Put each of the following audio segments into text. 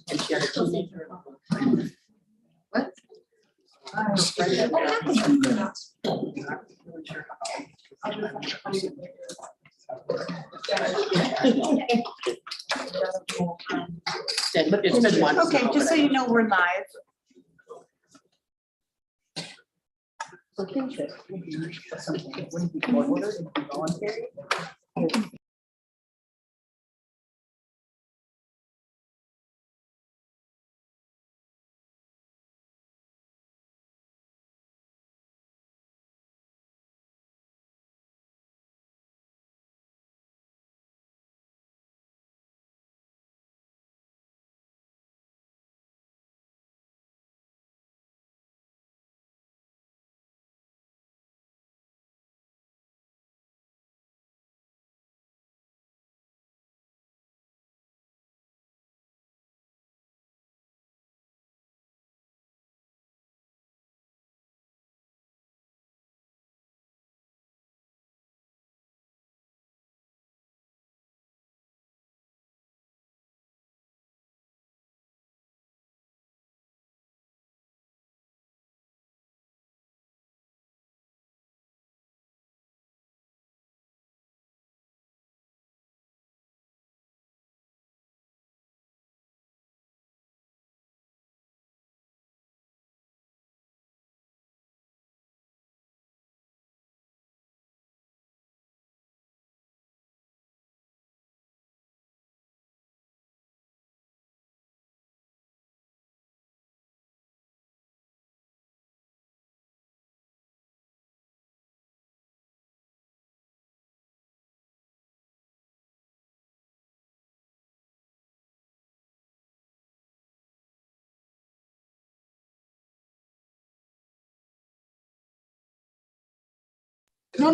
And she had a teenager. What? It's been once. Okay, just so you know, we're live. No,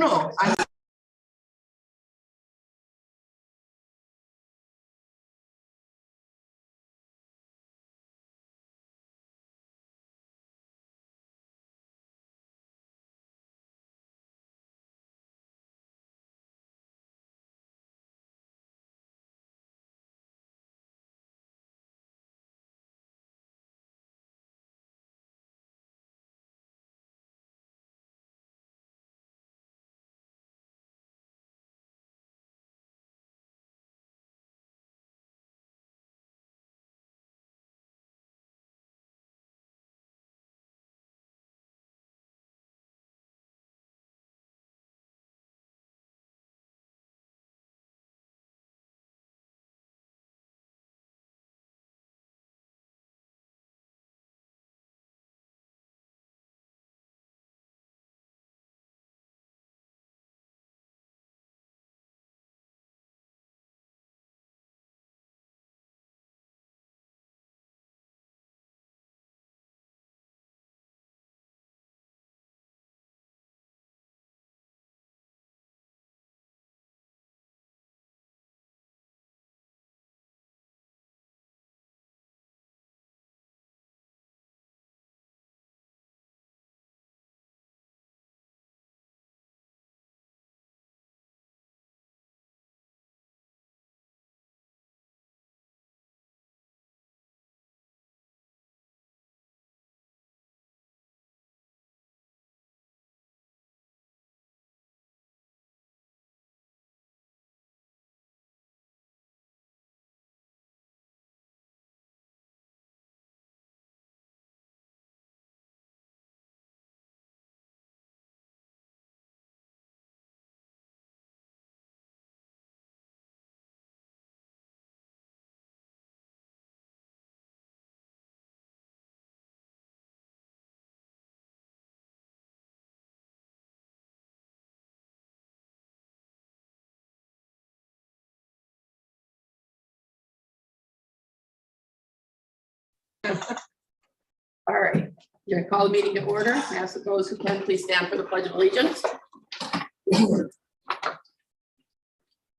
All right, you're gonna call the meeting to order. Ask those who can please stand for the Pledge of Allegiance.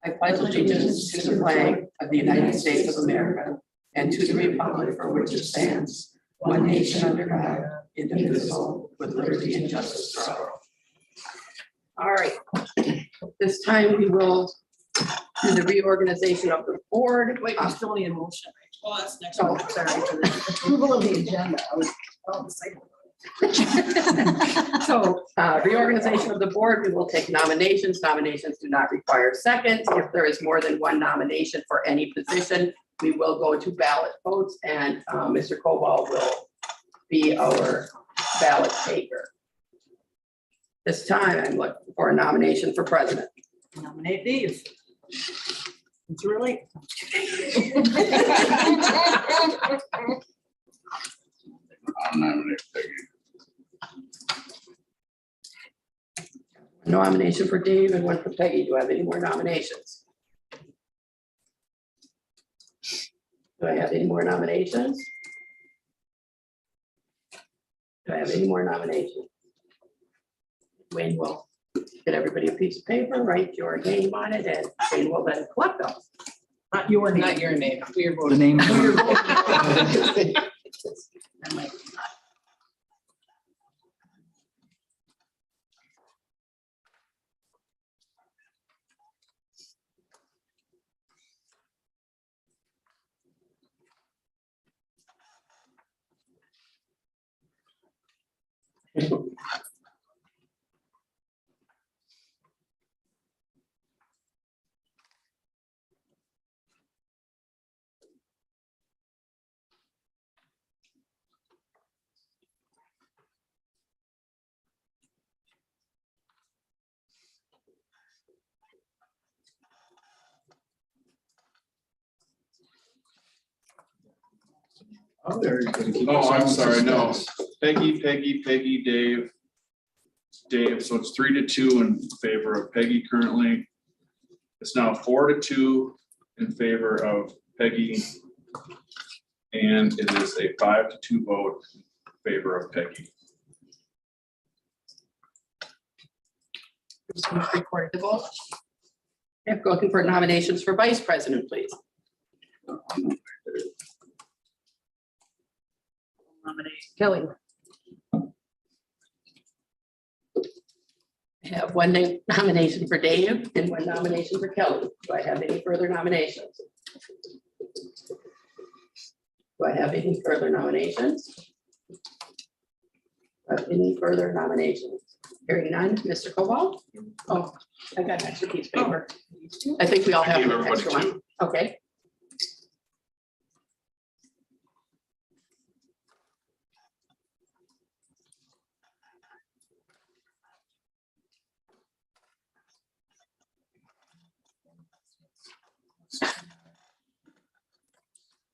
I pledge allegiance to the flag of the United States of America and to the republic for which it stands, one nation under God, indivisible, with liberty and justice for all. All right, this time we will to the reorganization of the board. Wait, we still need a motion. Well, that's next. Oh, one. sorry. Approval of the agenda. I was, oh, the second. So reorganization of the board, we will take nominations. Nominations do not require seconds. If there is more than one nomination for any position, we will go to ballot votes, and Mr. Koval will be our ballot taker. This time, I'm looking for a nomination for president. Nominate Dave. It's really. I'll nominate Peggy. Nomination for Dave and one for Peggy. Do I have any more nominations? Do I have any more nominations? Do I have any more nominations? Wayne will get everybody a piece of paper, write your name on it, and Wayne will then collect them. Not your name. Not your name, who you're The voting. name. Oh, I'm sorry, no. Peggy, Dave. Dave, so it's 3-2 in favor of Peggy currently. It's now 4-2 in favor of Peggy. And it is a 5-2 vote in favor of Peggy. Recorded the vote. I'm looking for nominations for vice president, please. Nominate Kelly. I have one nomination for Dave and one nomination for Kelly. Do I have any further nominations? Do I have any further nominations? Any further nominations? Hearing none, Mr. Koval? Oh, I got an extra piece of paper. I think we all have I gave an everybody extra one. two. Okay.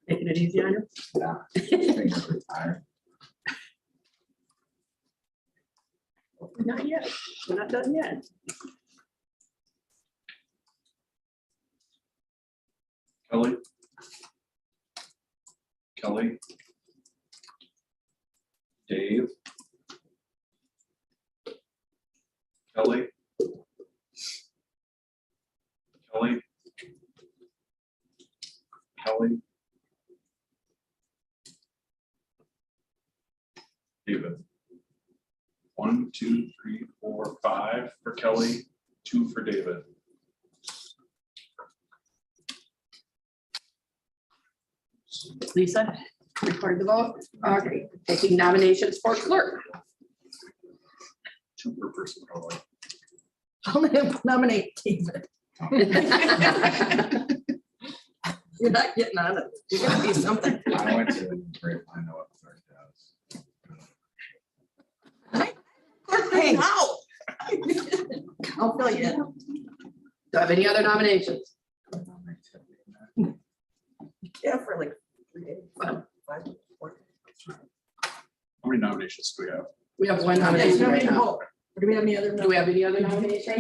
Making it easy on you? Not yet. We're not done yet. Kelly? Kelly? Dave? Kelly? Kelly? Kelly? David? 1, 2, 3, 4, 5 for Kelly, 2 for David. Lisa, recorded the vote. Okay, taking nominations for clerk. 2 per person probably. I'll nominate David. You're not getting on it. You're gonna be something. I went to the grapevine, I know what clerk does. Hey, how? I'll fill you in. Do I have any other nominations? Yeah, for like 3 days. Well, 5, 4. How many nominations do we have? we have one Yeah, you nomination don't right need to now. vote. Or do we have any other? Do we have any other nominations? Do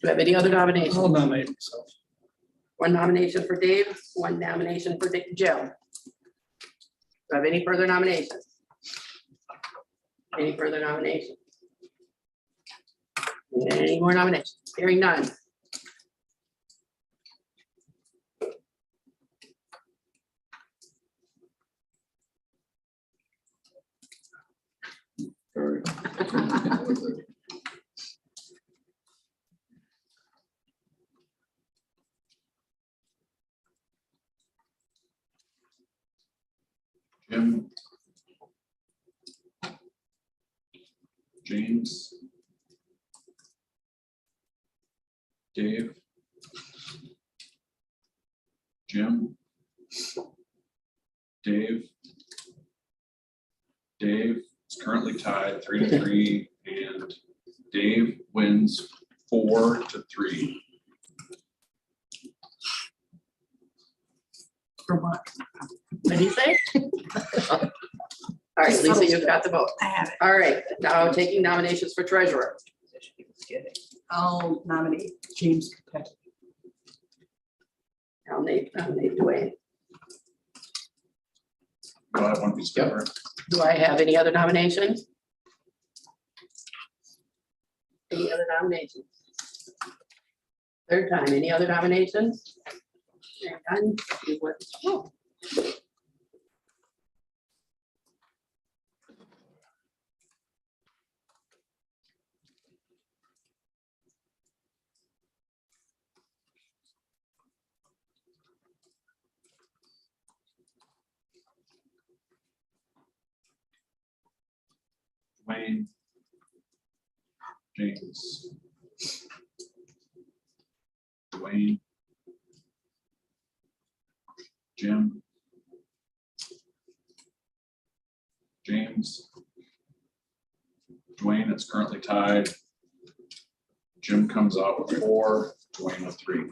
we have any other nominations? I'll nominate myself. One nomination for Dave, one nomination for Jim. Do I have any further nominations? Any further nominations? Any more nominations? Hearing none. Jim. James. Dave. Jim. Dave. Dave is currently tied 3-3, and Dave wins 4-3. For what? What did he say? All right, Lisa, you've got the vote. I have it. All right, now taking nominations for treasurer. I'll nominate James Peck. I'll nominate Dwayne. Do I have one piece of paper? Do I have any other nominations? Any other nominations? Third time, any other nominations? Hearing none, you would- oh. Dwayne. James. Dwayne. Jim. James. Dwayne, it's currently tied. Jim comes out with 4, Dwayne with 3.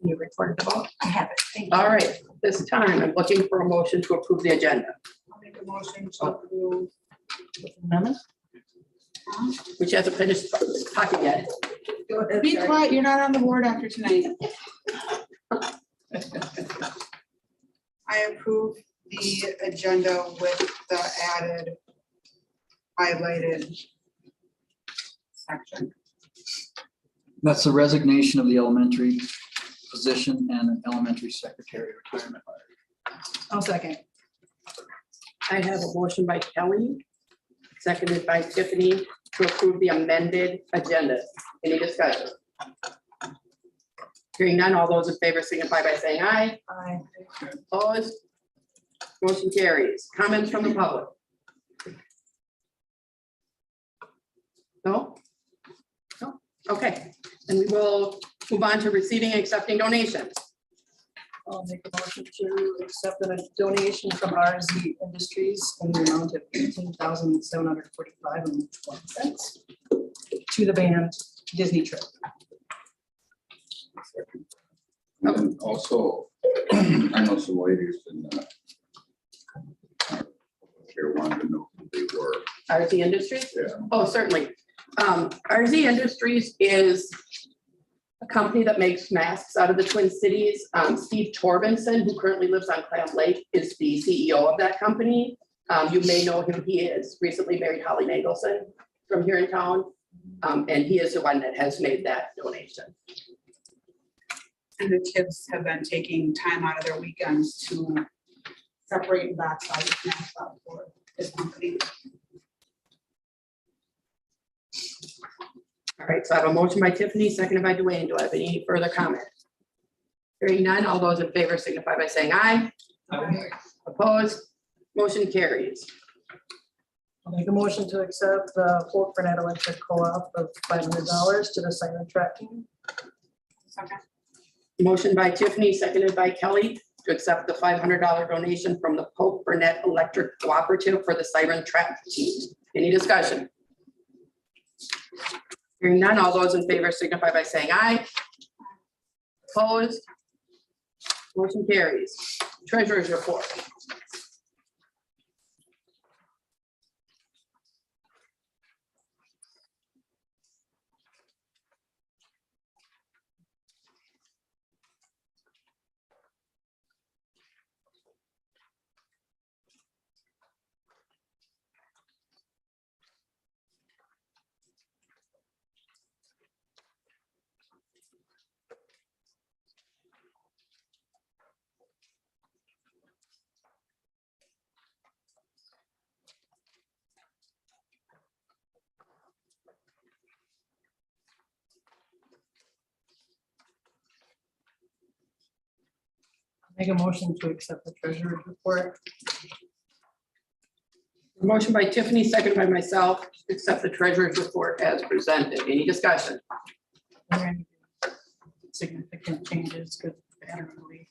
You recorded the vote? I have it. Thank you. All right, this time I'm looking for a motion to approve the agenda, I'll make a motion to approve. Amendment? which hasn't finished talking yet. Go ahead, Be Karen. quiet, you're not on the board after tonight. I approve the agenda with the added highlighted section. That's the resignation of the elementary position and an elementary secretary retirement. I'll second. I have a motion by Kelly, seconded by Tiffany, to approve the amended agenda. Any discussion? Hearing none, all those in favor signify by saying aye. Aye. Opposed? Motion carries. Comments from the public? No? No? Okay, and we will move on to receiving and accepting donations. I'll make a motion to accept a donation from RZ Industries in the amount of $18,745.12 to the band Disney Trip. And also, I know some ladies in here wanted to know who they were. RZ Industries? Yeah. Oh, certainly. RZ Industries is a company that makes masks out of the Twin Cities. Steve Torbenson, who currently lives on Clam Lake, is the CEO of that company. You may know him. He is recently married Holly Nagelson from here in town. And he is the one that has made that donation. And the kids have been taking time out of their weekends to separate and box out the snacks out for this company. All right, so I have a motion by Tiffany, seconded by Dwayne. Do I have any further comment? Hearing none, all those in favor signify by saying aye. Opposed? Motion carries. I'll make a motion to accept the Fort Burnett Electric Co-op of $500 to the siren tracking. Second. Motion by Tiffany, seconded by Kelly, to accept the $500 donation from the Pope Burnett Electric Cooperative for the siren trap team. Any discussion? Hearing none, all those in favor signify by saying aye. Opposed? Motion carries. Treasurer's report. Make a motion to accept the treasurer's report. Motion by Tiffany, second by myself, to accept the treasurer's report as presented. Any discussion? Are there any significant changes? Good, bad, or ugly?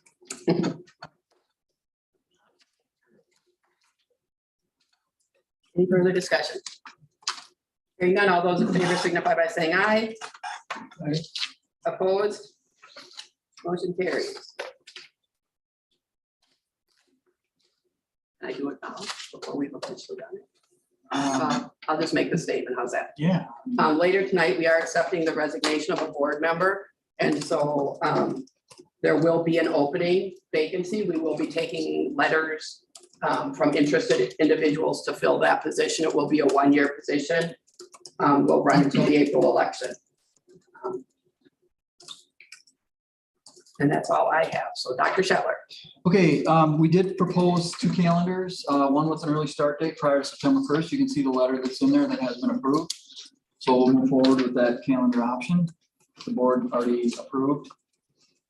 Any further discussion? Hearing none, all those in favor signify by saying aye. Aye. Opposed? Motion carries. Can I do it now before we've officially done it? I'll just make the statement. How's that? Yeah. Later tonight, we are accepting the resignation of a board member. And so there will be an opening vacancy. We will be taking letters from interested individuals to fill that position. It will be a one-year position. We'll run until the April election. And that's all I have. So Dr. Shetler. Okay, we did propose 2 calendars, one with an early start date prior to September 1st. You can see the letter that's in there that has been approved. So we'll move forward with that calendar option. The board already approved.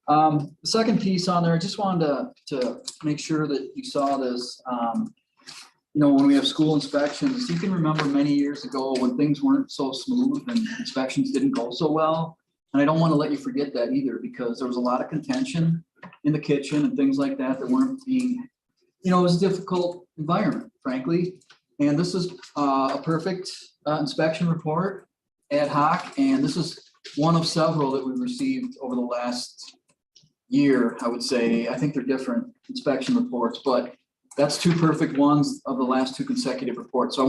The second piece on there, I just wanted to make sure that you saw this. You know, when we have school inspections, you can remember many years ago when things weren't so smooth and inspections didn't go so well. And I don't want to let you forget that either, because there was a lot of contention in the kitchen and things like that that weren't being, you know, it was a difficult environment, frankly. And this is a perfect inspection report, ad hoc, and this is one of several that we've received over the last year, I would say. I think they're different inspection reports, but that's 2 perfect ones of the last 2 consecutive reports. So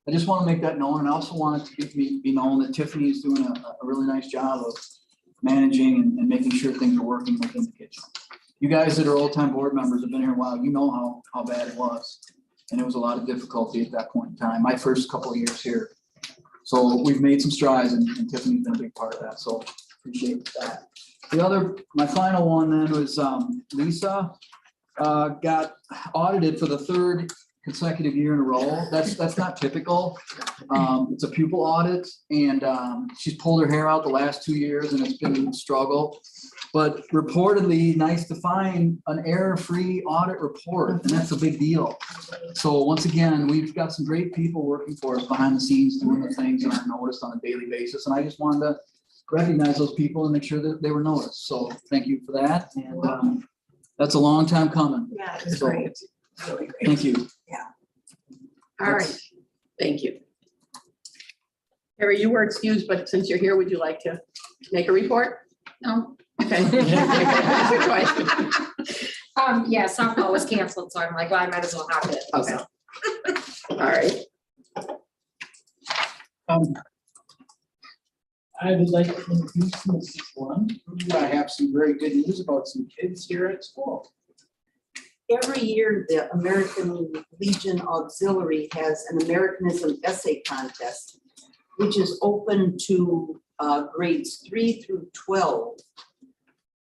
I just want to make that known, and I also want it to be known that Tiffany is doing a really nice job of managing and making sure things are working within the kitchen. You guys that are old-time board members have been here a while, you know how bad it was. And it was a lot of difficulty at that point in time, my first couple of years here. So we've made some strides, and Tiffany's been a big part of that, so appreciate that. My final one then was Lisa got audited for the 3rd consecutive year in a row. That's not typical. It's a pupil audit, and she's pulled her hair out the last 2 years, and it's been a struggle. But reportedly, nice to find an error-free audit report, and that's a big deal. So once again, we've got some great people working for us behind the scenes doing the things that aren't noticed on a daily basis, and I just wanted to recognize those people and make sure that they were noticed. So thank you for that, and that's a long time coming. Yeah, It's So, great. Really great. thank you. All right. Thank you. Harry, you were excused, but since you're here, would you like to make a report? No. Okay. That's your choice. Yeah, softball was canceled, so I'm like, well, I might as well have it. Okay. All right. I would like to introduce Mrs. One. I have some very good news about some kids here at school. Every year, the American Legion Auxiliary has an Americanism essay contest, which is open to grades 3 through 12.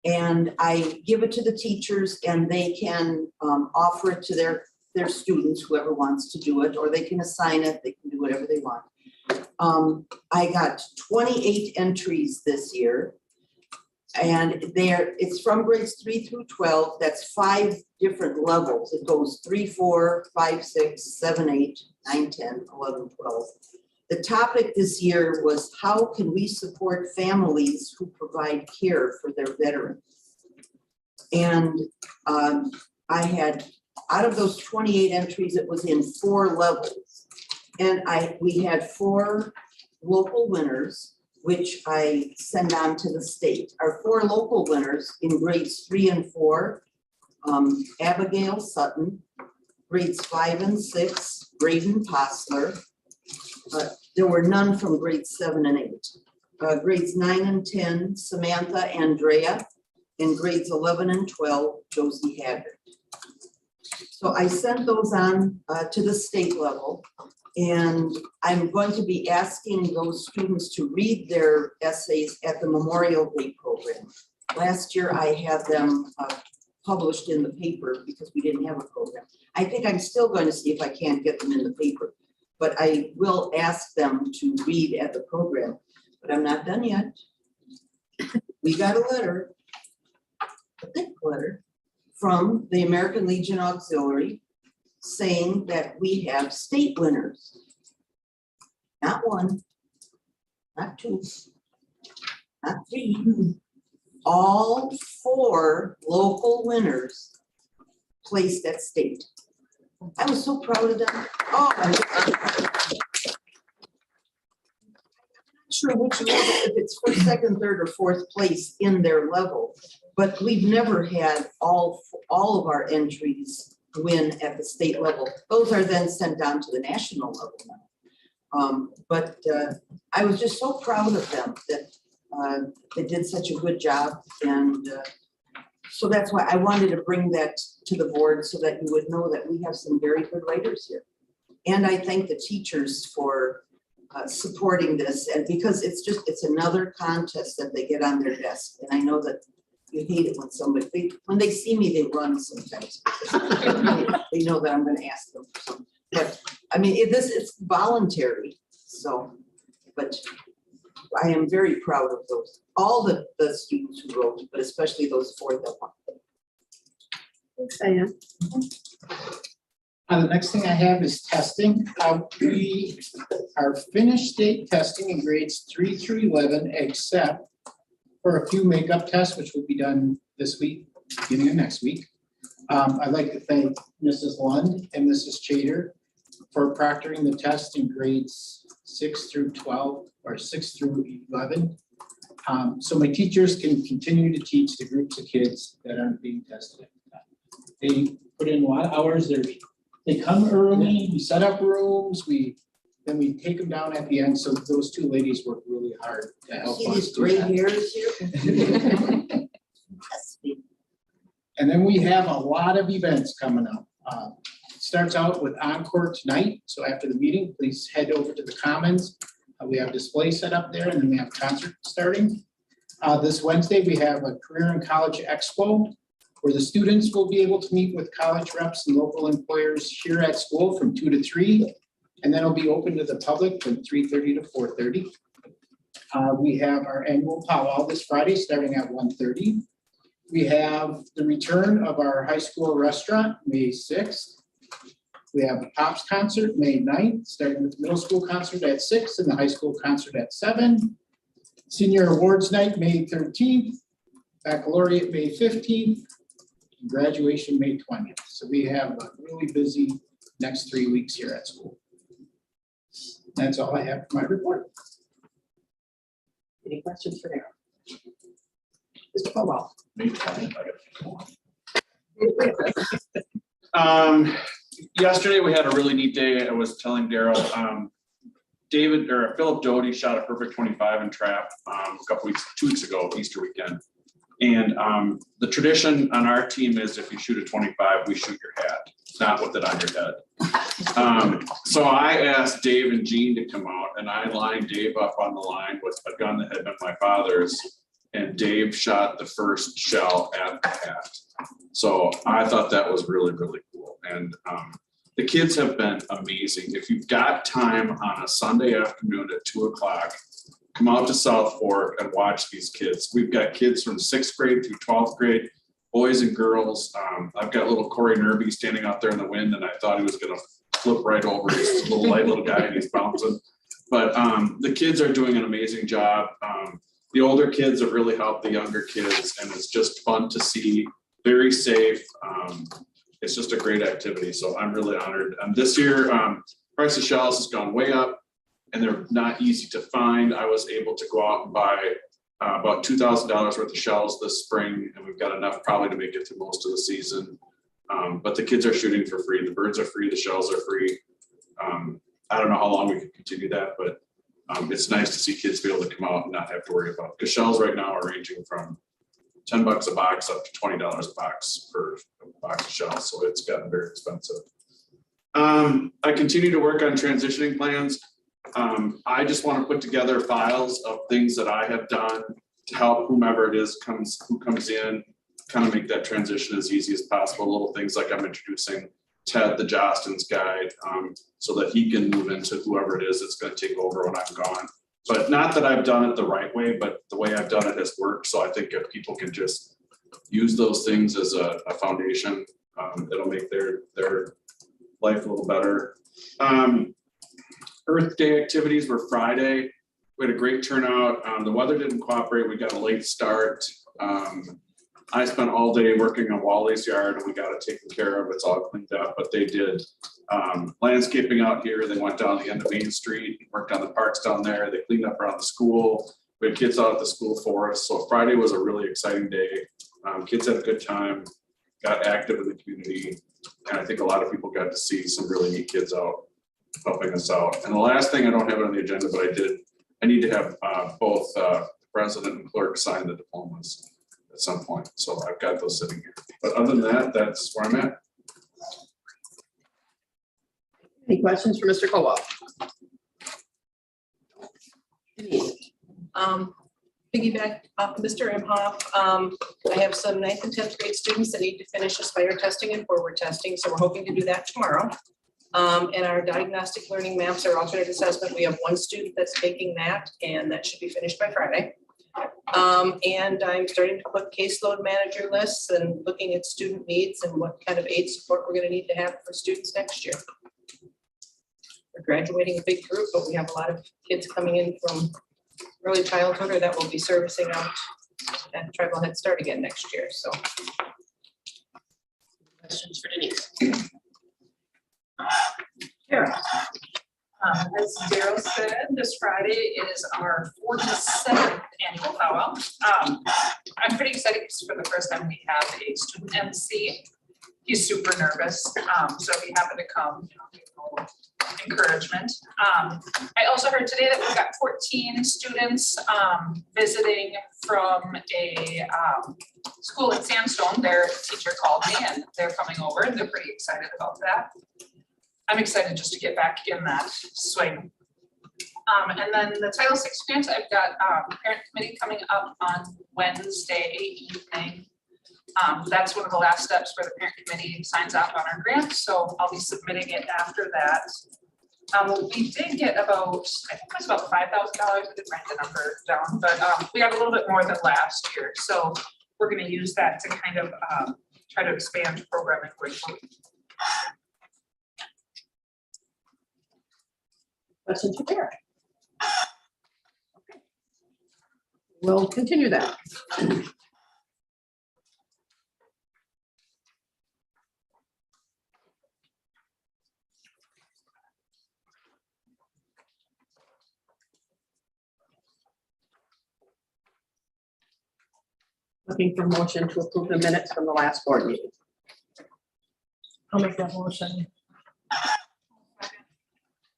And I give it to the teachers, and they can offer it to their students, whoever wants to do it, or they can assign it, they can do whatever they want. I got 28 entries this year. And it's from grades 3 through 12. That's 5 different levels. It goes 3, 4, 5, 6, 7, 8, 9, 10, 11, 12. The topic this year was, how can we support families who provide care for their veterans? And I had, out of those 28 entries, it was in 4 levels. And we had 4 local winners, which I send on to the state. Our 4 local winners in grades 3 and 4, Abigail Sutton, grades 5 and 6, Braden Posler. There were none from grades 7 and 8. Grades 9 and 10, Samantha Andrea, and grades 11 and 12, Josie Haggard. So I sent those on to the state level. And I'm going to be asking those students to read their essays at the Memorial Day program. Last year, I had them published in the paper because we didn't have a program. I think I'm still going to see if I can't get them in the paper, but I will ask them to read at the program, but I'm not done yet. We got a letter, a thick letter, from the American Legion Auxiliary saying that we have state winners. Not one, not two, not three. All 4 local winners placed at state. I was so proud of them. Oh, I'm not sure which level, if it's first, second, third, or fourth place in their level, but we've never had all of our entries win at the state level. Those are then sent down to the national level now. But I was just so proud of them that they did such a good job, and so that's why I wanted to bring that to the board so that you would know that we have some very good writers here. And I thank the teachers for supporting this, and because it's another contest that they get on their desk, and I know that you hate it when they see me, they run sometimes. They know that I'm gonna ask them for something, but I mean, it's voluntary, so, but I am very proud of those, all the students who wrote, but especially those 4 that won. Thanks, Diane. The next thing I have is testing. We are finished state testing in grades 3 through 11, except for a few makeup tests, which will be done this week, beginning of next week. I'd like to thank Mrs. Lund and Mrs. Chater for proctoring the test in grades 6 through 12 or 6 through 11. So my teachers can continue to teach the groups of kids that aren't being tested. They put in a lot of hours. They come early, we set up rooms, then we take them down at the end. So those 2 ladies work really hard to help See us these do gray that. hairs here? And then we have a lot of events coming up. Starts out with Encore tonight. So after the meeting, please head over to the Commons. We have display set up there, and then we have concert starting. This Wednesday, we have a Career and College Expo, where the students will be able to meet with college reps and local employers here at school from 2 to 3. And then it'll be open to the public from 3:30 to 4:30. We have our annual powwow this Friday, starting at 1:30. We have the return of our high school restaurant, May 6th. We have a Pops concert, May 9th, starting with the middle school concert at 6 and the high school concert at 7. Senior Awards Night, May 13th. Baccalaureate, May 15th. And graduation, May 20th. So we have a really busy next 3 weeks here at school. That's all I have for my report. Any questions for Darryl? Mr. Powell? Yesterday, we had a really neat day. I was telling Daryl, Philip Doty shot a perfect 25 in trap a couple weeks, 2 weeks ago, Easter weekend. And the tradition on our team is if you shoot a 25, we shoot your hat, not with it on your head. So I asked Dave and Jean to come out, and I lined Dave up on the line with a gun that had been my father's, and Dave shot the first shell at the hat. So I thought that was really, really cool. And the kids have been amazing. If you've got time on a Sunday afternoon at 2 o'clock, come out to South Fork and watch these kids. We've got kids from 6th grade through 12th grade, boys and girls. I've got little Corey Nerby standing out there in the wind, and I thought he was gonna flip right over. He's a little light little guy and he's bouncing. But the kids are doing an amazing job. The older kids have really helped the younger kids, and it's just fun to see, very safe. It's just a great activity, so I'm really honored. This year, price of shells has gone way up, and they're not easy to find. I was able to go out and buy about $2,000 worth of shells this spring, and we've got enough probably to make it through most of the season. But the kids are shooting for free. The birds are free, the shells are free. I don't know how long we can continue that, but it's nice to see kids be able to come out and not have to worry about, because shells right now are ranging from $10 a box up to $20 a box per box of shells, so it's gotten very expensive. I continue to work on transitioning plans. I just want to put together files of things that I have done to help whomever it is who comes in, kind of make that transition as easy as possible. Little things like I'm introducing Ted, the Jostens guide, so that he can move into whoever it is that's going to take over when I'm gone. But not that I've done it the right way, but the way I've done it has worked. So I think if people can just use those things as a foundation. That'll make their life a little better. Earth Day activities were Friday. We had a great turnout. The weather didn't cooperate. We got a late start. I spent all day working on Wally's yard and we got it taken care of. It's all cleaned up, but they did landscaping out here. They went down the end of Main Street, worked on the parks down there. They cleaned up around the school. We had kids out at the school for us. So Friday was a really exciting day. Kids had a good time, got active in the community. And I think a lot of people got to see some really neat kids out helping us out. And the last thing, I don't have it on the agenda, but I need to have both president and clerk sign the diplomas at some point. So I've got those sitting here. But other than that, that's where I'm at. Any questions for Mr. Kowal? Denise? Piggyback off Mr. Imhoff, I have some 9th and 10th grade students that need to finish Aspire testing and forward testing, so we're hoping to do that tomorrow. And our diagnostic learning maps, our alternate assessment, we have one student that's taking that, and that should be finished by Friday. And I'm starting to put caseload manager lists and looking at student needs and what kind of aid support we're gonna need to have for students next year. We're graduating a big group, but we have a lot of kids coming in from early childhood or that will be servicing out at Tribal Head Start again next year, so. Questions for Denise? Kara. As Daryl said, this Friday is our 47th annual powwow. I'm pretty excited because for the first time we have a student MC. He's super nervous, so if you happen to come, give him a little encouragement. I also heard today that we've got 14 students visiting from a school in Sandstone. Their teacher called me and they're coming over and they're pretty excited about that. I'm excited just to get back in that swing. And then the Title VI grant, I've got parent committee coming up on Wednesday evening. That's one of the last steps where the parent committee signs off on our grant, so I'll be submitting it after that. We did get about, I think it was about $5,000, I didn't write the number down, but we got a little bit more than last year, so we're gonna use that to kind of try to expand programming going forward. Questions for Kara? Okay. We'll continue that. Looking for motion to approve the minutes from the last board meeting. I'll make that motion.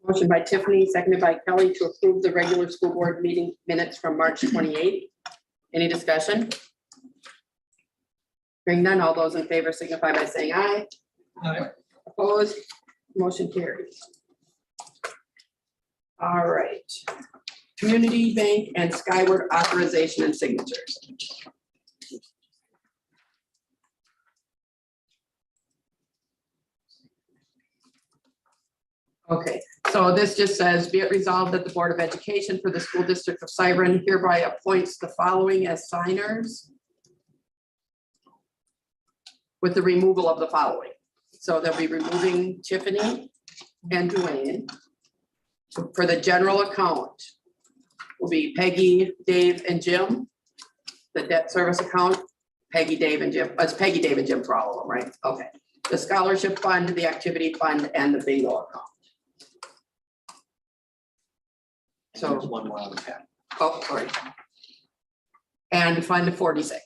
Motion by Tiffany, seconded by Kelly to approve the regular school board meeting minutes from March 28th. Any discussion? Hearing none, all those in favor signify by saying aye. Aye. Opposed, motion carries. All right. Community Bank and Skyward authorization and signatures. Okay, so this just says, be it resolved that the Board of Education for the School District of Cyber hereby appoints the following as signers with the removal of the following. So they'll be removing Tiffany and Dwayne. For the general account will be Peggy, Dave, and Jim. The debt service account, Peggy, Dave, and Jim. It's Peggy, Dave, and Jim for all of them, right? Okay. The scholarship fund, the activity fund, and the bingo account. So one more on the pack. oh, sorry. And Fund 46.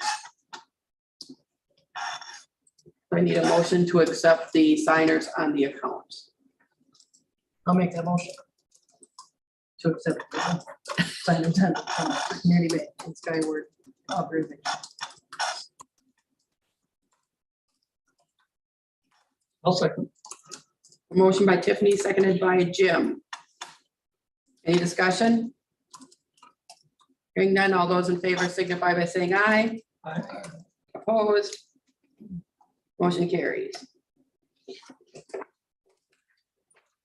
I need a motion to accept the signers on the account. I'll make that motion. To accept the sign intent from Community Bank and Skyward authorization. I'll second. Motion by Tiffany, seconded by Jim. Any discussion? Hearing none, all those in favor signify by saying aye. Aye. Opposed? Motion carries.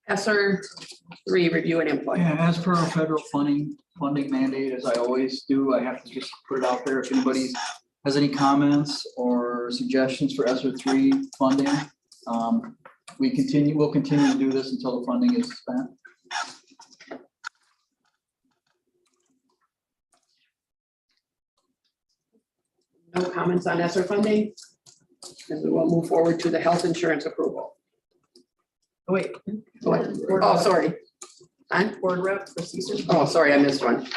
ESER 3, review and employment. Yeah, as per our federal funding mandate, as I always do, I have to just put it out there. If anybody's has any comments or suggestions for ESSER three funding, we'll continue to do this until the funding is spent. No comments on ESSER funding? And we will move forward to the health insurance approval. Oh, wait, Oh, sorry. I'm board rep for CSER. Oh, sorry, I missed one.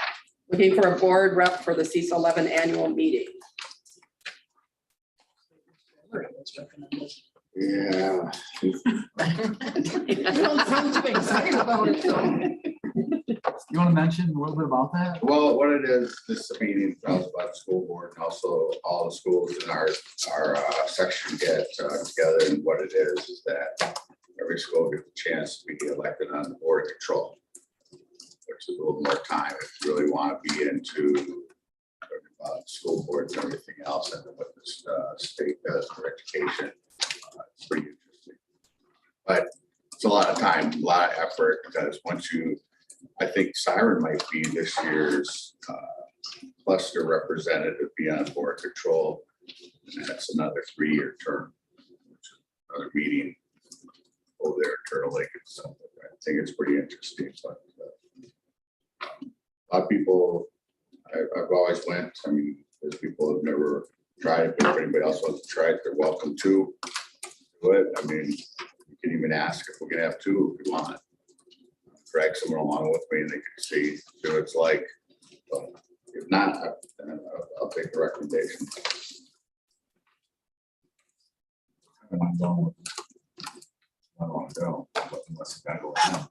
Looking for a board rep for the CISA 11 annual meeting. Yeah. You don't sound too excited about it, though. You want to mention a little bit about that? Well, what it is, this meeting, I was about the school board and also all the schools in our section get together, and what it is that every school gets a chance to be elected on the board of control, which is a little more time if you really want to be into school boards and everything else, and what this state does for education. It's pretty interesting. But it's a lot of time, a lot of effort, because once you, I think Siren might be this year's cluster representative be on board control. And that's another 3-year term, which is another meeting over there at Turtle Lake. So I think it's pretty interesting. But a lot of people, I've always went. I mean, there's people who've never tried it, but if anybody else wants to try it, they're welcome to do it. I mean, you can even ask if we're gonna have two if you want. Drag someone along with me and they can see what it's like. But if not, I'll take the recommendation. I don't want to go unless I go now.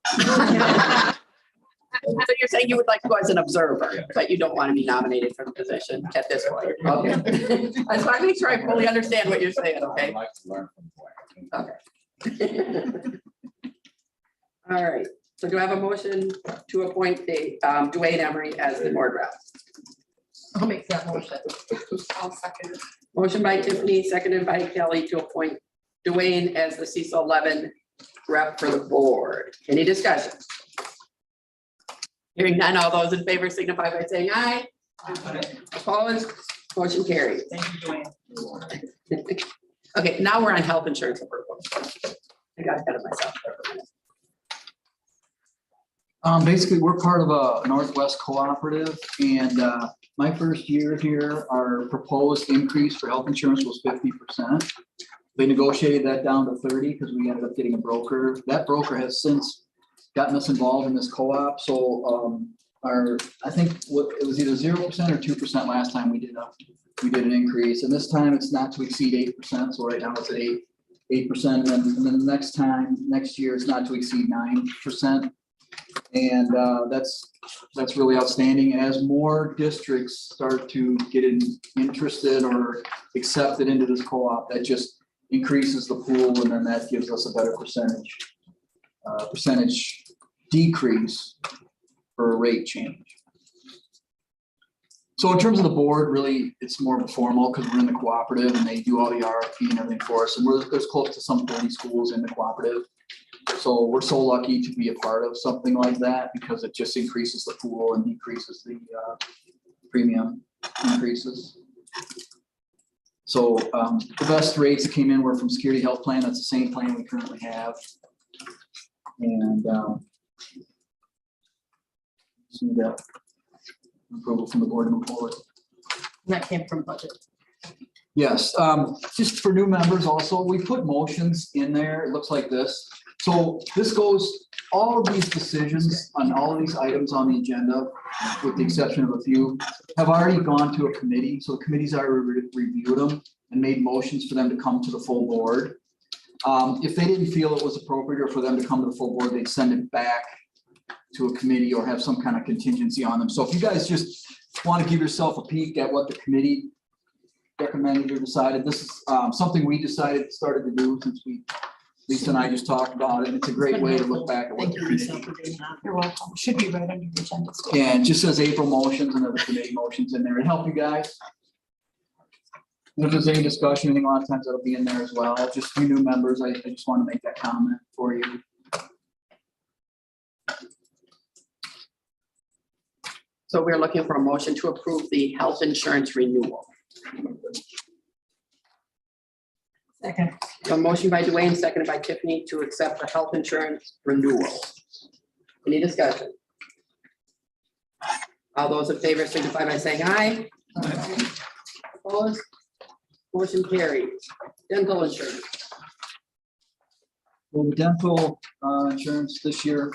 So you're saying you would like to go as an observer, Yeah. but you don't want to be nominated for the position at this point? Okay. I just want to make sure I fully understand what you're saying, I okay? like to learn from Blaine. All right, so do I have a motion to appoint the Dwayne Emery as the board rep? I'll make that motion. I'll second it. Motion by Tiffany, seconded by Kelly to appoint Dwayne as the CISA 11 rep for the board. Any discussion? Hearing none, all those in favor signify by saying aye. Opposed, motion carries. Thank you, Dwayne. Okay, now we're on health insurance approval. I got ahead of myself there for a minute. Basically, we're part of a Northwest Cooperative, and my first year here, our proposed increase for health insurance was 50%. They negotiated that down to 30 because we ended up getting a broker. That broker has since gotten us involved in this co-op. So I think it was either 0% or 2% last time we did an increase, and this time it's not to exceed 8%. So right now it's at 8%, and then next year it's not to exceed 9%. And that's really outstanding. As more districts start to get interested or accepted into this co-op, that just increases the pool, and then that gives us a better percentage decrease for a rate change. So in terms of the board, really, it's more of a formal because we're in the cooperative and they do all the RFP and everything for us. And there's close to some 30 schools in the cooperative. So we're so lucky to be a part of something like that because it just increases the pool and decreases the premium increases. So the best rates that came in were from Security Health Plan. That's the same plan we currently have. And see that approval from the board to move forward. That came from budget. Yes, just for new members also, we put motions in there. It looks like this. So this goes, all of these decisions on all of these items on the agenda, with the exception of a few, have already gone to a committee. So the committee's already reviewed them and made motions for them to come to the full board. If they didn't feel it was appropriate or for them to come to the full board, they'd send it back to a committee or have some kind of contingency on them. So if you guys just want to give yourself a peek at what the committee recommended or decided, this is something we started to do since Lisa and I just talked about it. And it's a great way to look back at what the committee. You're welcome. Should be right under your agenda. Yeah, it just says April motions and other committee motions in there and help you guys. And if there's any discussion, anything, a lot of times that'll be in there as well. Just you new members, I just want to make that comment for you. So we're looking for a motion to approve the health insurance renewal. A motion by Dwayne, seconded by Tiffany to accept the health insurance renewal. Any discussion? All those in favor signify by saying aye. Opposed? Motion carries. Dental insurance. Well, the dental insurance this year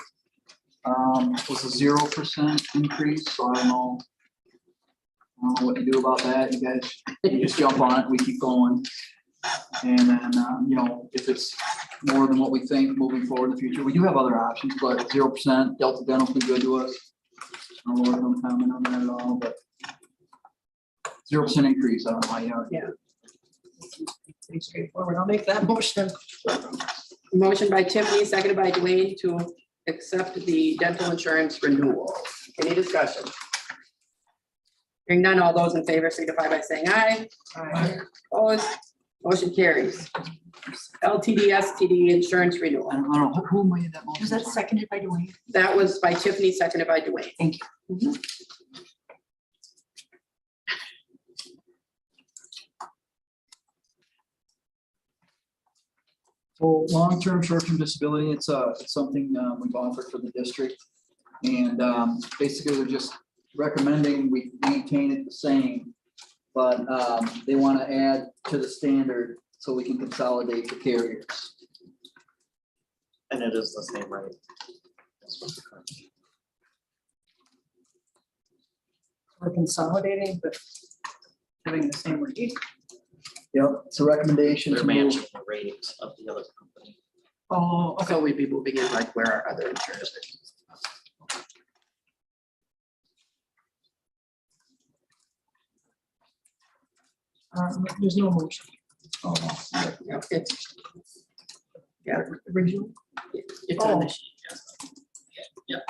was a 0% increase, so I don't know what to do about that. You guys, you just jump on it, we keep going. And then, you know, if it's more than what we think moving forward in the future, we do have other options, but 0% Delta Dental's been good to us. I don't know if I'm comment on that at all, but 0% increase, I don't know how you are. Pretty straightforward. I'll make that motion. Motion by Tiffany, seconded by Dwayne to accept the dental insurance renewal. Any discussion? Hearing none, all those in favor signify by saying aye. Opposed? Motion carries. LTD STD insurance renewal. I don't know, who made that motion? Was that seconded by Dwayne? That was by Tiffany, seconded by Dwayne. Thank you. So long-term, short-term disability, it's something we've offered for the district. And basically, they're just recommending we maintain it the same. But they want to add to the standard so we can consolidate the carriers. And it is the same rate. We're consolidating, but having the same rate. Yep, it's a recommendation They're to move. managing the rate of the other company. Oh, so we'd be moving in like where our other insurance is. There's no motion. Oh, yeah, it's. Yeah, Original. it's on the sheet.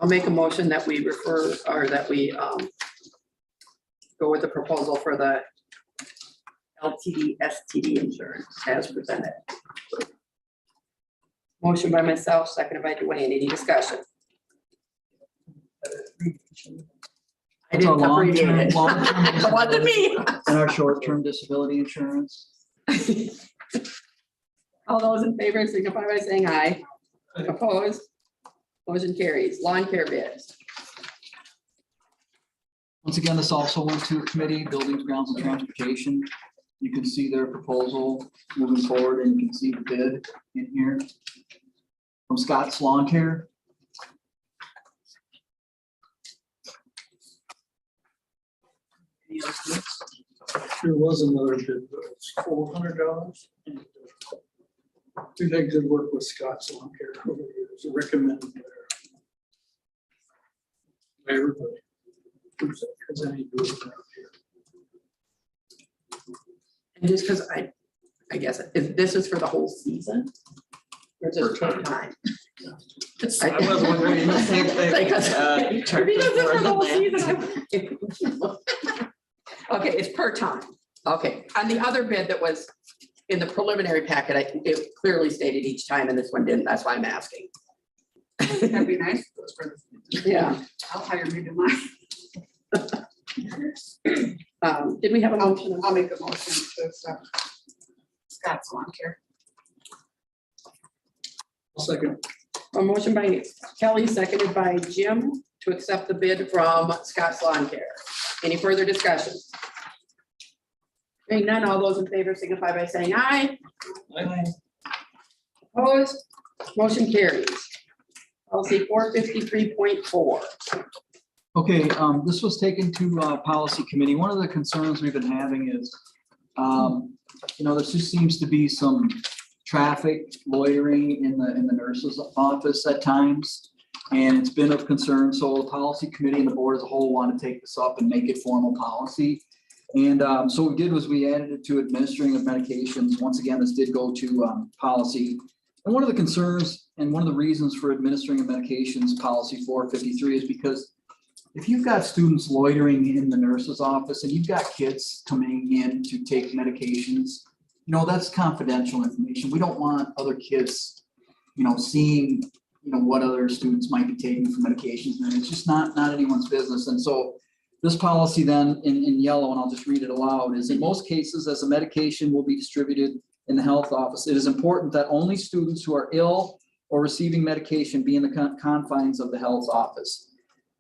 I'll make a motion that we refer, or that we go with the proposal for the LTD STD insurance as presented. Motion by myself, seconded by Dwayne. Any discussion? I didn't abbreviate it. It wasn't me. And our short-term disability insurance. All those in favor signify by saying aye. Opposed? Motion carries. Lawn care bids. Once again, this also went to committee, buildings, grounds and transportation. You can see their proposal moving forward and you can see the bid in here. From Scott's Lawn Care. There was another bid, but it's $400. We've had good work with Scott's Lawn Care over the years. I recommend their everybody. Has any good around here. And just because I guess if this is for the whole season. Or just per time. I was wondering the same thing. Because Check if it doesn't for the whole that. season. Okay, it's per time. Okay, on the other bid that was in the preliminary packet, it clearly stated each time and this one didn't. That's why I'm asking. That'd be nice. If it was for the- Yeah. I'll hire me to mine. Did we have a motion? I'll make a motion to accept Scott's Lawn Care. Second. A motion by Kelly, seconded by Jim to accept the bid from Scott's Lawn Care. Any further discussion? Hearing none, all those in favor signify by saying aye. Opposed? Motion carries. Policy 453.4. Okay, this was taken to policy committee. One of the concerns we've been having is, you know, there just seems to be some traffic loitering in the nurse's office at times. And it's been of concern. So the policy committee and the board as a whole want to take this up and make it formal policy. And so what we did was we added it to administering of medications. Once again, this did go to policy. And one of the concerns and one of the reasons for administering of medications, policy 453, is because if you've got students loitering in the nurse's office and you've got kids coming in to take medications, you know, that's confidential information. We don't want other kids, you know, seeing, you know, what other students might be taking for medications, and it's just not anyone's business. And so This policy then in yellow, and I'll just read it aloud, is in most cases, as a medication will be distributed in the health office, it is important that only students who are ill or receiving medication be in the confines of the health office.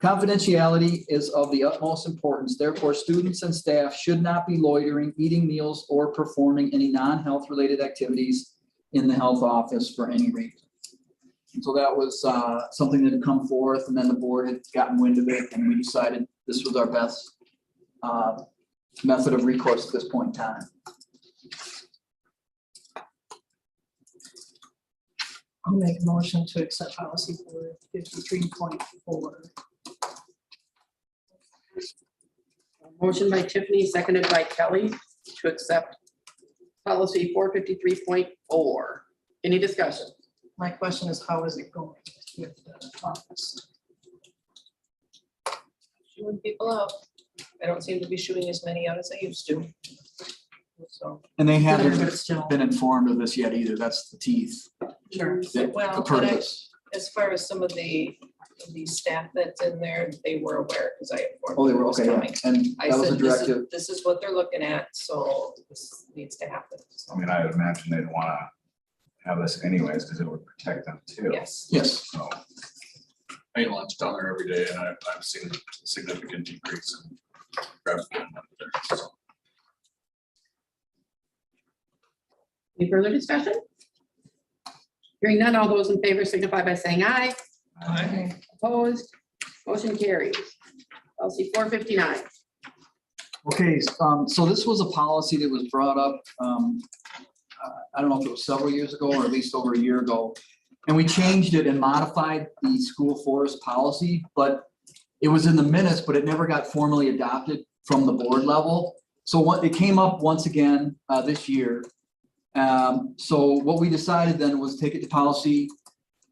Confidentiality is of the utmost importance. Therefore, students and staff should not be loitering, eating meals, or performing any non-health related activities in the health office for any reason. And so that was something that had come forth, and then the board had gotten wind of it, and we decided this was our best method of recourse at this point in time. I'll make a motion to accept policy 453.4. Motion by Tiffany, seconded by Kelly to accept policy 453.4. Any discussion? My question is, how is it going with the office? Shooing people out. I don't seem to be shooting as many out as I used to. So. And they But haven't still. been informed of this yet either. That's the teeth. Sure. The Well, purpose. as far as some of the staff that's in there, they were aware because I informed. Oh, they them were, it was okay, yeah. coming. And I that was a said, this is, directive. this is what they're looking at, so this needs to happen. So, I mean, I would imagine they'd wanna have this anyways, because it would protect them too. yes. Yes. So, I eat lunch down there every day and I've seen a significant decrease in traffic. there, so. Any further discussion? Hearing none, all those in favor signify by saying aye. Opposed? Motion carries. Policy 459. Okay, so this was a policy that was brought up, I don't know if it was several years ago or at least over a year ago. And we changed it and modified the school forest policy, but it was in the minutes, but it never got formally adopted from the board level. So what, it came up once again this year. So what we decided then was take it to policy,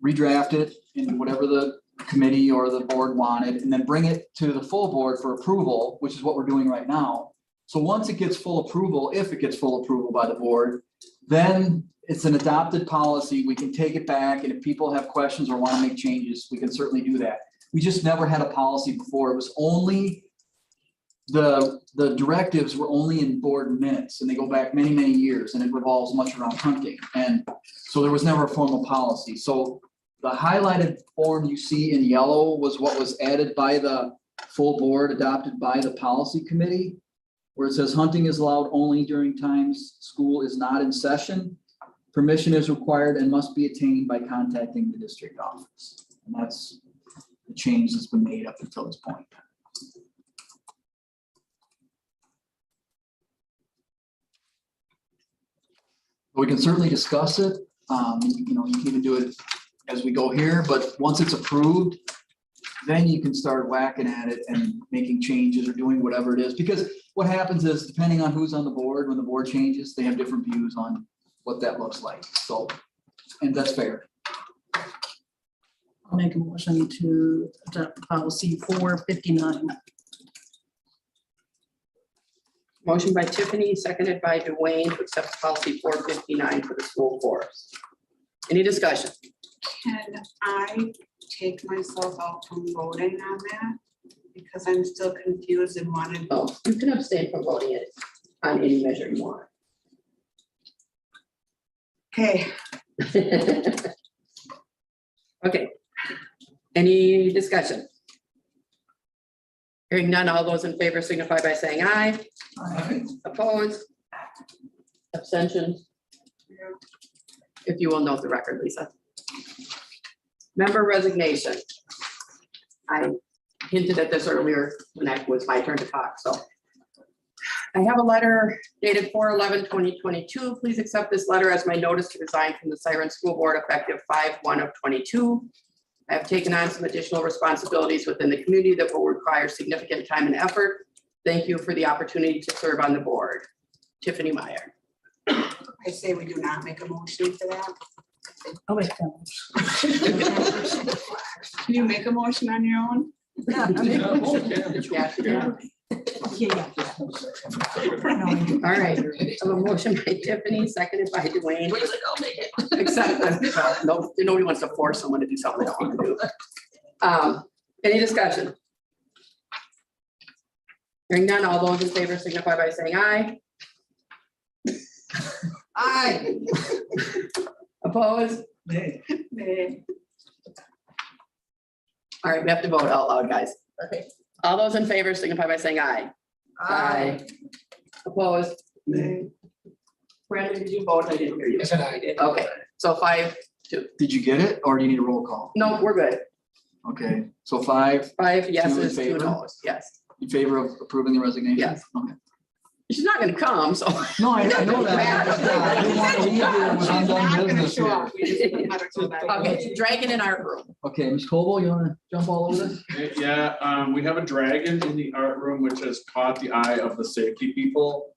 redraft it in whatever the committee or the board wanted, and then bring it to the full board for approval, which is what we're doing right now. So once it gets full approval, if it gets full approval by the board, then it's an adopted policy. We can take it back, and if people have questions or want to make changes, we can certainly do that. We just never had a policy before. It was only the directives were only in board minutes, and they go back many, many years, and it revolves much around hunting. And so there was never a formal policy. So the highlighted form you see in yellow was what was added by the full board, adopted by the policy committee, where it says hunting is allowed only during times school is not in session. Permission is required and must be attained by contacting the district office. And that's the change that's been made up until this point. We can certainly discuss it. You know, you can even do it as we go here, but once it's approved, then you can start whacking at it and making changes or doing whatever it is. Because what happens is, depending on who's on the board, when the board changes, they have different views on what that looks like. So, and that's fair. I'll make a motion to adopt policy 459. Motion by Tiffany, seconded by Dwayne to accept policy 459 for the school forest. Any discussion? Can I take myself out from voting on that? Because I'm still confused and wanted. Oh, you can abstain from voting it on any measure you want. Okay, Okay. Any discussion? Hearing none, all those in favor signify by saying aye. Opposed? Abstentions? If you will note the record, Lisa. Member resignation. I hinted at this earlier when it was my turn to talk, so. I have a letter dated 4/11/2022. Please accept this letter as my notice to resign from the Siren School Board effective 5/1/22. I have taken on some additional responsibilities within the community that will require significant time and effort. Thank you for the opportunity to serve on the board. Tiffany Meyer. I say we do not make a motion for that. I'll make that. Can you make a motion on your own? Yeah. All right, I have a motion by Tiffany, seconded by Dwayne. Except that, no, nobody wants to force someone to do something they don't want to do. Any discussion? Hearing none, all those in favor signify by saying aye. Aye. Opposed? Nay. All right, we have to vote out loud, guys. Okay. All those in favor signify by saying aye. Opposed? Nay. Brandon, did you vote? I didn't hear you. I said I did. Okay, so 5, Did you get it or do you need a roll call? no, we're good. Okay, so 5 5 yeses, 2 favor? noes, yes. in favor of approving the resignation? Yes. Okay. She's not gonna come, so. No, I know that. I didn't want to leave here with undone business here. Okay, dragon in art room. Okay, Ms. Coble, you wanna jump all over this? Yeah, we have a dragon in the art room, which has caught the eye of the safety people.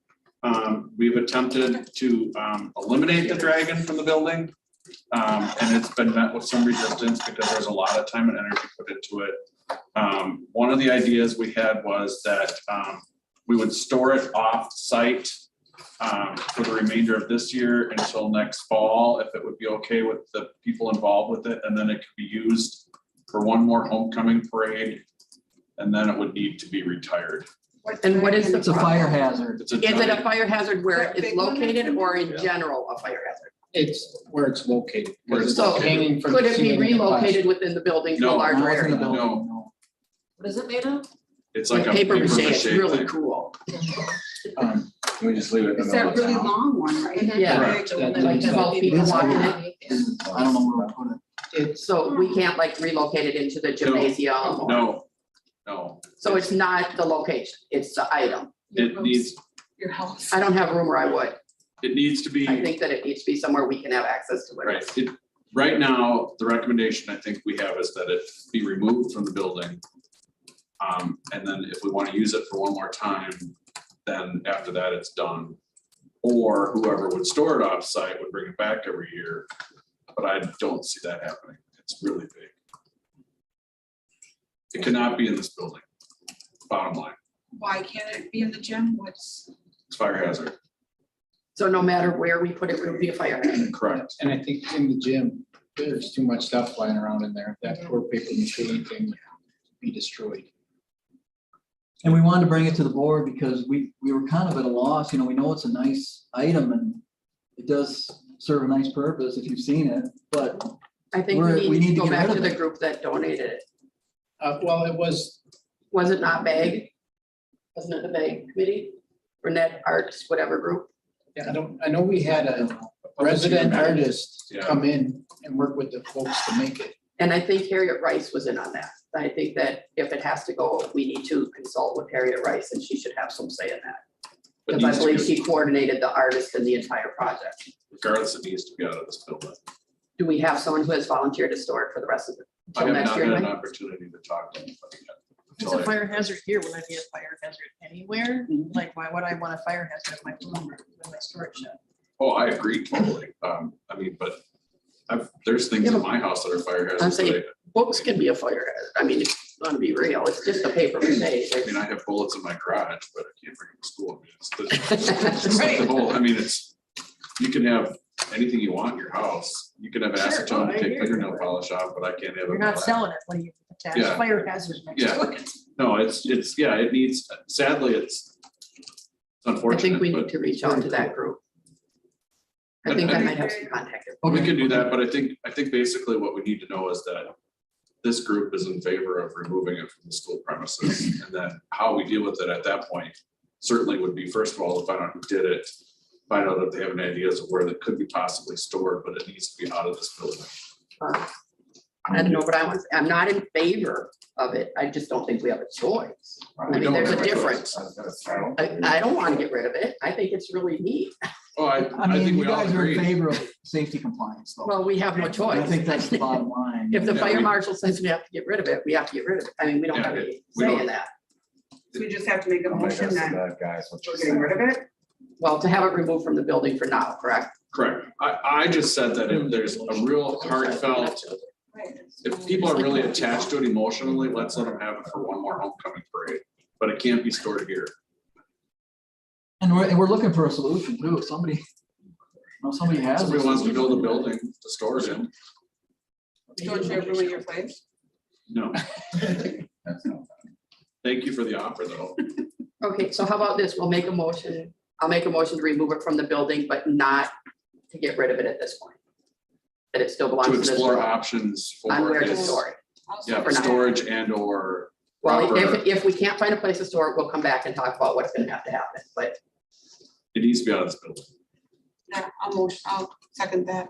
We've attempted to eliminate the dragon from the building. And it's been met with some resistance because there's a lot of time and energy put into it. One of the ideas we had was that we would store it off-site for the remainder of this year until next fall, if it would be okay with the people involved with it, and then it could be used for one more homecoming parade, and then it would need to be retired. And what is the It's a fire hazard. It's a Is it a giant- fire hazard where That it's big one? located or in Yeah. general a fire hazard? It's where it's located. Where it's So, hanging from Could the it be ceiling of the classroom. relocated within the building to a No, larger Not in the area? building, No. no. What is it made of? It's like a Paper mache, it's really thing. cool. Can we just leave it in the It's middle that of really town? long one, right? Yeah. Correct. Like 12 people walking it. I don't know where to put it. It's, So we can't like relocate it into the gymnasium or, No, so it's not the location, it's the item. it needs, Your house. I don't have room where I would. it needs to be. I think that it needs to be somewhere we can have access to it. Right, right now, the recommendation I think we have is that it be removed from the building. And then if we want to use it for one more time, then after that, it's done. Or whoever would store it off-site would bring it back every year, but I don't see that happening. It's really big. It cannot be in this building, bottom line. Why can't it be in the gym? What's? It's fire hazard, So no matter where we put it, it would be a fire hazard. correct. and I think in the gym, there's too much stuff flying around in there. That poor paper mache thing would be destroyed. And we wanted to bring it to the board because we were kind of at a loss, you know, we know it's a nice item and it does serve a nice purpose if you've seen it, but I think we we need need to to go get back rid to of the it. group that donated it. Well, it was, Was it not BAG? Wasn't it the BAG committee? Burnett Arts, whatever group? yeah, I know we had a resident artist Yeah. come in and work with the folks to make it. And I think Harriet Rice was in on that. I think that if it has to go, we need to consult with Harriet Rice and she should have some say in that. But Because I needs to believe be- she coordinated the artist and the entire project. Regardless, it needs to be out of this building. Do we have someone who has volunteered to store it for the rest of it? I Until have next not year, had an Mike? opportunity to talk to anybody yet. It's Until a I- fire hazard here, would I be a fire hazard anywhere? Like, why would I want a fire hazard in my room or in my storage shed? Oh, I agree totally. I mean, but there's things in my house that are fire hazards. saying- that Books can be a fire hazard. I mean, it's gonna be real. It's just a paper mache. I mean, I have bullets in my garage, but I can't bring them to school. I mean, it's like the whole- I mean, you can have anything you want in your house. You can have Sure, acetone I to take hear fingernail you. polish off, but I can't have it. You're not selling it when you attach Yeah. fire hazard next Yeah. to it. No, yeah, it needs, sadly, it's I unfortunate, think we need but to reach out to that group. I think I might have some contact. we can do that, but I think basically what we need to know is that this group is in favor of removing it from the school premises, and then how we deal with it at that point certainly would be, first of all, to find out who did it, find out if they have any ideas of where that could be possibly stored, but it needs to be out of this building. I don't know what I want. I'm not in favor of it. I just don't think we have a choice. I We mean, don't there's a have a choice. difference. I don't want to get rid of it. I think it's really neat. Oh, I I mean, think you we all guys are in agree. favor of safety compliance though. Well, we have no And choice. I think that's the bottom line. If the Yeah, fire we- marshal says we have to get rid of it, we have to get rid of it. I mean, we don't have Yeah, any we say don't- in that. So we just have to make a Don't make us motion the that bad guys, what we're you're getting saying. rid of it. Well, to have it removed from the building for now, correct? Correct. I just said that if there's a real heartfelt, if people are really attached to it emotionally, let's let them have it for one more homecoming parade, but it can't be stored here. And we're looking for a solution too. If somebody, somebody has. Somebody wants to build a building to store it in, Don't you have room in your place? no. That's not- Thank you for the offer, though. Okay, so how about this? We'll make a motion. I'll make a motion to remove it from the building, but not to get rid of it at this point. That it still belongs To to this explore room options on for where to its, store it. yeah, for now. storage and or Well, proper, if we can't find a place to store it, we'll come back and talk about what's gonna have to happen, but it needs to be out of this building. Yeah, I'll second that.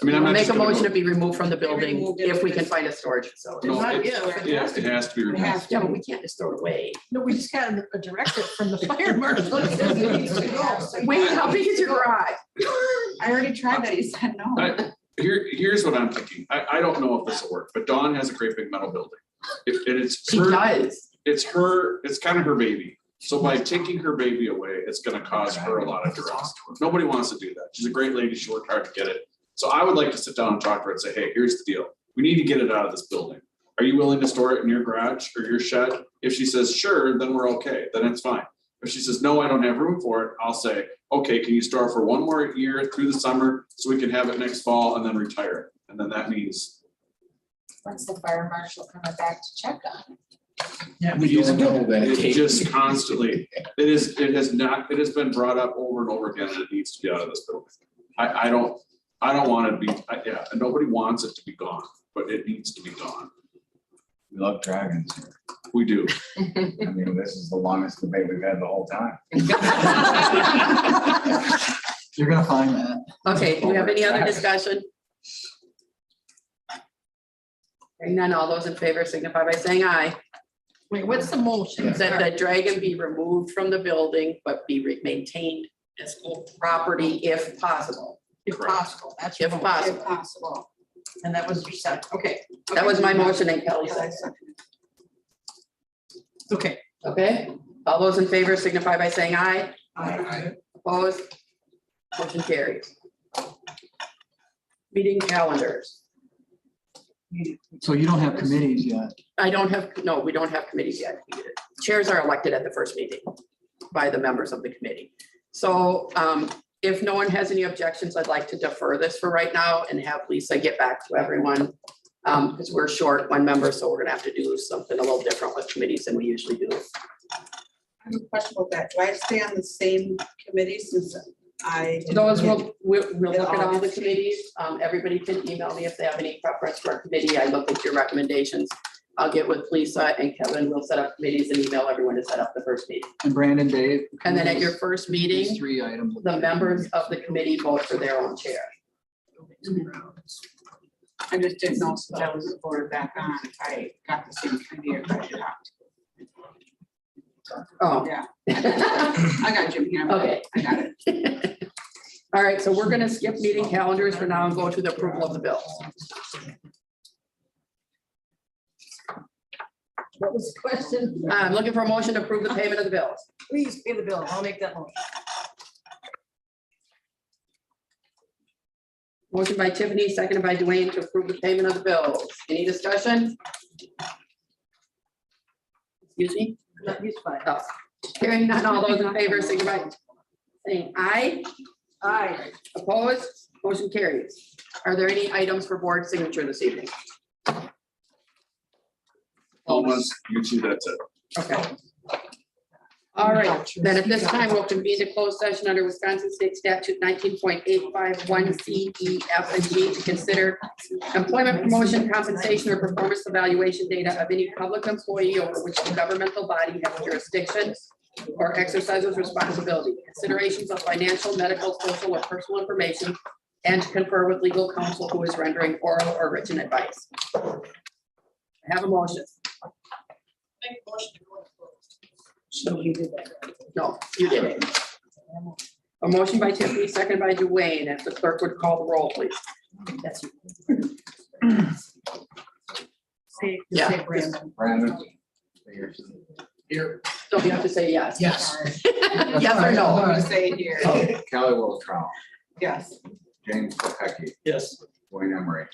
I mean, I'm we'll not make just a gonna motion to go. be removed from the building removed it. if we can find a storage facility. No, Not it- if, Yeah, it has to be We removed. have Yeah, to. but we can't just throw it away. no, we just got a directive from the fire marshal. that says it needs to go. Wait, how big is your garage? I already tried that, he said no. Here's what I'm thinking. I don't know if this will work, but Dawn has a great big metal building. And it's She her, does. it's kind of her baby. So by taking her baby away, it's gonna cause her a lot of duress. Nobody wants to do that. She's a great lady. She worked hard to get it. So I would like to sit down and talk to her and say, hey, here's the deal. We need to get it out of this building. Are you willing to store it in your garage or your shed? If she says, sure, then we're okay. Then it's fine. If she says, no, I don't have room for it, I'll say, okay, can you store it for one more year through the summer so we can have it next fall and then retire it? And then that means When's the fire marshal coming back to check on it? Yeah, We don't know that. it just constantly, it has been brought up over and over again that it needs to be out of this building. I don't want it to be, yeah, and nobody wants it to be gone, but it needs to be gone. We love dragons here. We do. I mean, this is the longest debate we've had the whole time. You're gonna find that. Okay, do we have any other discussion? Hearing none, all those in favor signify by saying aye. Wait, what's the motion? That the dragon be removed from the building, but be maintained as school property if possible. If Correct. possible, that's your If motion. possible. If possible. And that was your second, okay. That was my motion and Kelly Yeah, I said, second Okay. okay? All those in favor signify by saying aye. it. Opposed? Motion carries. Meeting calendars. So you don't have committees yet. I don't have, no, we don't have committees yet. Chairs are elected at the first meeting by the members of the committee. So if no one has any objections, I'd like to defer this for right now and have Lisa get back to everyone. Because we're short one member, so we're gonna have to do something a little different with committees than we usually do. I have a question about that. Do I stay on the same committee since I? Those we'll look at all the committees. Everybody can email me if they have any preference for a committee. I look at your recommendations. I'll get with Lisa and Kevin. We'll set up committees and email everyone to set up the first meeting. And Brandon, Dave. And then at your first meeting, These 3 items. the members of the committee vote for their own chair. I just didn't know since I was voted back on, if I got the same committee or if I dropped. Oh. Yeah. I got Jim here. Okay. I got it. All right, so we're gonna skip meeting calendars for now and go to the approval of the bills. What was the question? I'm looking for a motion to approve the payment of the bills. Please pay the bill. I'll make that motion. Motion by Tiffany, seconded by Dwayne to approve the payment of the bills. Any discussion? Excuse me? Not used by. Oh. Hearing none, all those in favor, signify by saying aye. Aye. Opposed? Motion carries. Are there any items for board signature this evening? Almost, you two, that's it. Okay. All right, then at this time, we'll convene a closed session under Wisconsin State Statute 19.851 C, E, F, and G to consider employment, promotion, compensation, or performance evaluation data of any public employee over which the governmental body has jurisdiction or exercises responsibility, considerations of financial, medical, social, or personal information, and to confer with legal counsel who is rendering oral or written advice. I have a motion. Make a motion to go into closed. So you did that. No, you did it. A motion by Tiffany, second by Dwayne. If the clerk would call the roll, please. That's you. Say, Yeah. say Brandon. Brandon? Here. So you have to say yes. Yes. Yes or I'm no? gonna say here, Kelly Wiltrow, yes. James Kopecki, Yes. Wayne Emery.